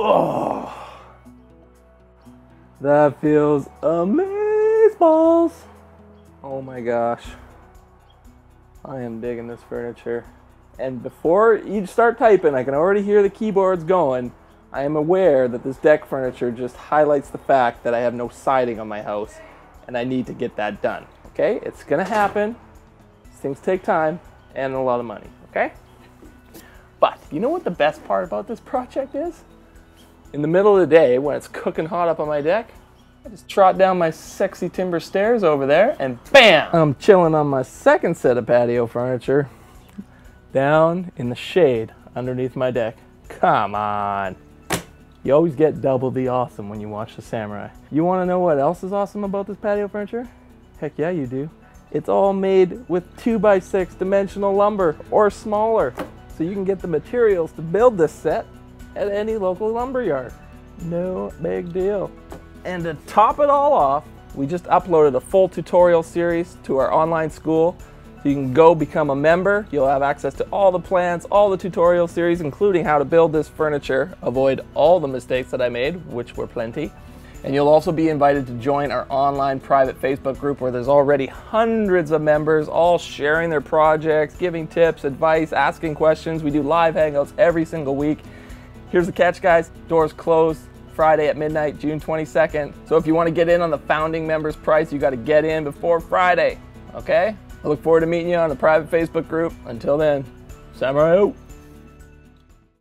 Oh, that feels amazeballs. Oh my gosh. I am digging this furniture. And before you start typing, I can already hear the keyboards going. I am aware that this deck furniture just highlights the fact that I have no siding on my house and I need to get that done. Okay? It's gonna happen. These things take time and a lot of money. Okay? But you know what the best part about this project is? In the middle of the day, when it's cooking hot up on my deck, I just trot down my sexy timber stairs over there and bam! I'm chilling on my second set of patio furniture down in the shade underneath my deck. Come on. You always get double the awesome when you watch The Samurai. You want to know what else is awesome about this patio furniture? Heck yeah, you do. It's all made with 2x6 dimensional lumber or smaller. So you can get the materials to build this set at any local lumber yard. No big deal. And to top it all off, we just uploaded a full tutorial series to our online school. So you can go become a member. You'll have access to all the plans, all the tutorial series, including how to build this furniture, avoid all the mistakes that I made, which were plenty. And you'll also be invited to join our online private Facebook group where there's already hundreds of members all sharing their projects, giving tips, advice, asking questions. We do live hangouts every single week. Here's the catch, guys. Doors close Friday at midnight, June 22nd. So if you want to get in on the founding members price, you got to get in before Friday, okay? I look forward to meeting you on the private Facebook group. Until then, Samurai out.